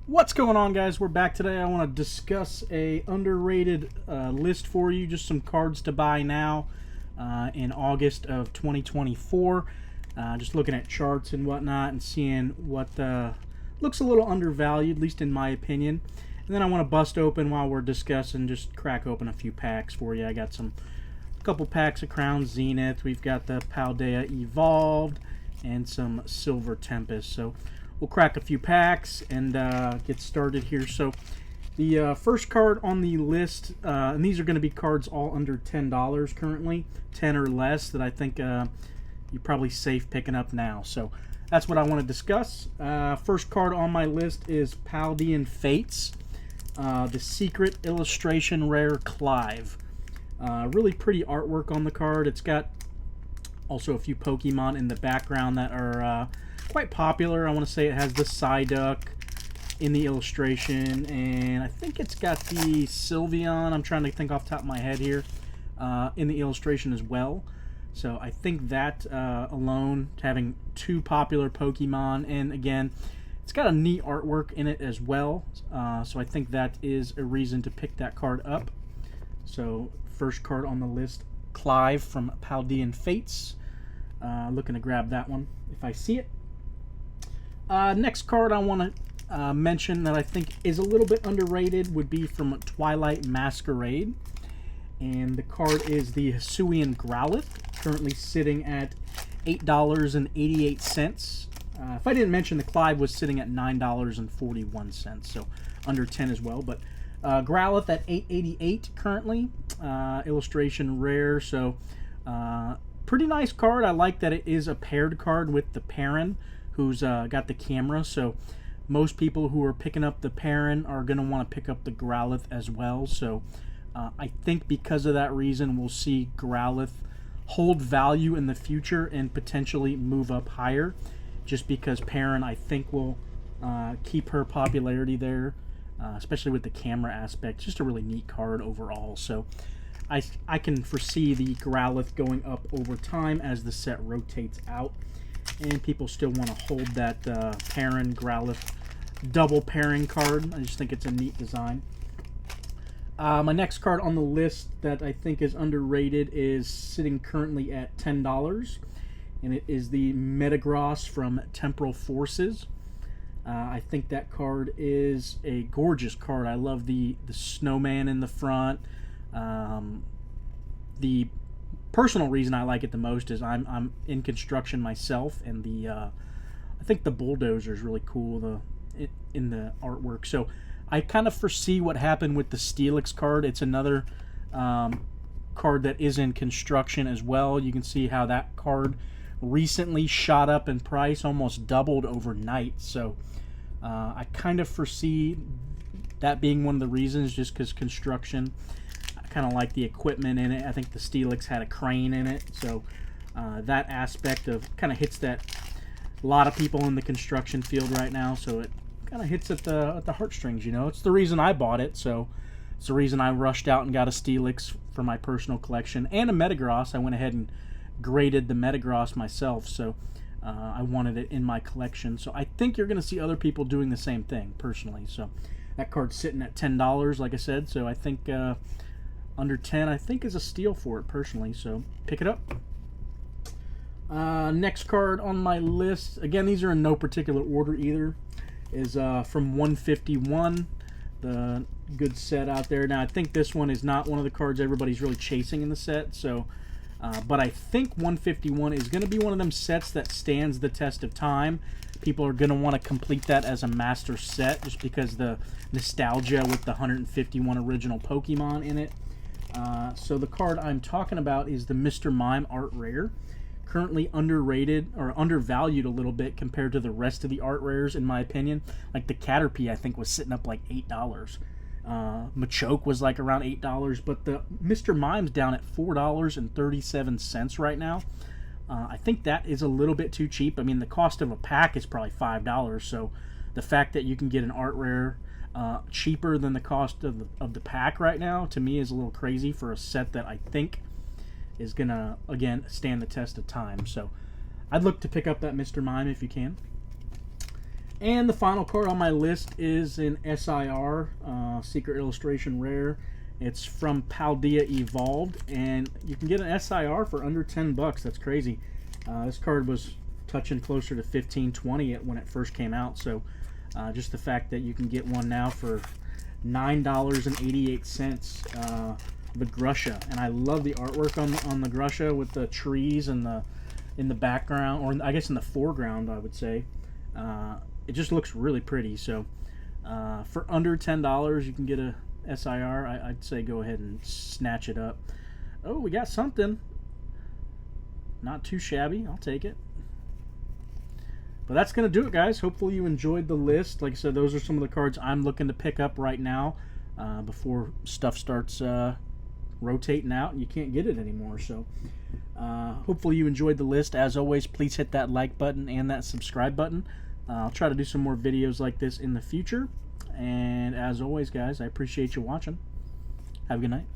What's going on, guys? We're back today. I want to discuss a underrated list for you. Just some cards to buy now in August of 2024. Just looking at charts and whatnot and seeing what looks a little undervalued, at least in my opinion. And then I want to bust open while we're discussing, just crack open a few packs for you. I got a couple packs of Crown Zenith. We've got the Paldea Evolved and some Silver Tempest. So we'll crack a few packs and get started here. So the first card on the list, and these are going to be cards all under $10 currently, 10 or less, that I think you're probably safe picking up now. So that's what I want to discuss. First card on my list is Paldean Fates, the Secret Illustration Rare Clive. Really pretty artwork on the card. It's got also a few Pokemon in the background that are quite popular. I want to say it has the Psyduck in the illustration, and I think it's got the Sylveon, I'm trying to think off the top of my head here, in the illustration as well. So I think that alone, having two popular Pokemon, and again, it's got a neat artwork in it as well. So I think that is a reason to pick that card up. So first card on the list, Clive from Paldean Fates. Looking to grab that one if I see it. Next card I want to mention that I think is a little bit underrated would be from Twilight Masquerade. And the card is the Hisuian Growlithe, currently sitting at $8.88. If I didn't mention, the Clive was sitting at $9.41, so under 10 as well. But Growlithe at $8.88 currently, illustration rare, so pretty nice card. I like that it is a paired card with the Perrin, who's got the camera, so most people who are picking up the Perrin are going to want to pick up the Growlithe as well. So I think because of that reason, we'll see Growlithe hold value in the future and potentially move up higher, just because Perrin, I think, will keep her popularity there, especially with the camera aspect. Just a really neat card overall. So I can foresee the Growlithe going up over time as the set rotates out, and people still want to hold that Perrin Growlithe double pairing card. I just think it's a neat design. My next card on the list that I think is underrated is sitting currently at $10, and it is the Metagross from Temporal Forces. I think that card is a gorgeous card. I love the snowman in the front. The personal reason I like it the most is I'm in construction myself, and the I think the bulldozer is really cool in the artwork. So I kind of foresee what happened with the Steelix card. It's another card that is in construction as well. You can see how that card recently shot up in price, almost doubled overnight. So I kind of foresee that being one of the reasons, just because construction, I kind of like the equipment in it. I think the Steelix had a crane in it, so that aspect of kind of hits that a lot of people in the construction field right now, so it kind of hits at the heartstrings, you know. It's the reason I bought it, so it's the reason I rushed out and got a Steelix for my personal collection, and a Metagross. I went ahead and graded the Metagross myself, so I wanted it in my collection. So I think you're going to see other people doing the same thing, personally. So that card's sitting at $10, like I said, so I think under 10, I think, is a steal for it, personally, so pick it up. Next card on my list, again, these are in no particular order either, is from 151, the good set out there. Now, I think this one is not one of the cards everybody's really chasing in the set, so but I think 151 is going to be one of them sets that stands the test of time. People are going to want to complete that as a master set, just because the nostalgia with the 151 original Pokemon in it. So the card I'm talking about is the Mr. Mime Art Rare. Currently underrated, or undervalued a little bit compared to the rest of the art rares, in my opinion. Like the Caterpie, I think, was sitting up like $8. Machoke was like around $8, but the Mr. Mime's down at $4.37 right now. I think that is a little bit too cheap. I mean, the cost of a pack is probably $5, so the fact that you can get an art rare cheaper than the cost of the pack right now, to me, is a little crazy for a set that I think is gonna, again, stand the test of time. So I'd look to pick up that Mr. Mime if you can. And the final card on my list is an SIR, Secret Illustration Rare. It's from Paldea Evolved, and you can get an SIR for under 10 bucks. That's crazy. This card was touching closer to 15, 20 when it first came out, so just the fact that you can get one now for $9.88, the Grusha. And I love the artwork on the Grusha with the trees and in the background, or I guess in the foreground, I would say. It just looks really pretty. So for under $10 you can get a SIR. I'd say go ahead and snatch it up. Oh, we got something. Not too shabby. I'll take it. But that's going to do it, guys. Hopefully you enjoyed the list. Like I said, those are some of the cards I'm looking to pick up right now before stuff starts rotating out and you can't get it anymore. So hopefully you enjoyed the list. As always, please hit that like button and that subscribe button. I'll try to do some more videos like this in the future. And as always, guys, I appreciate you watching. Have a good night.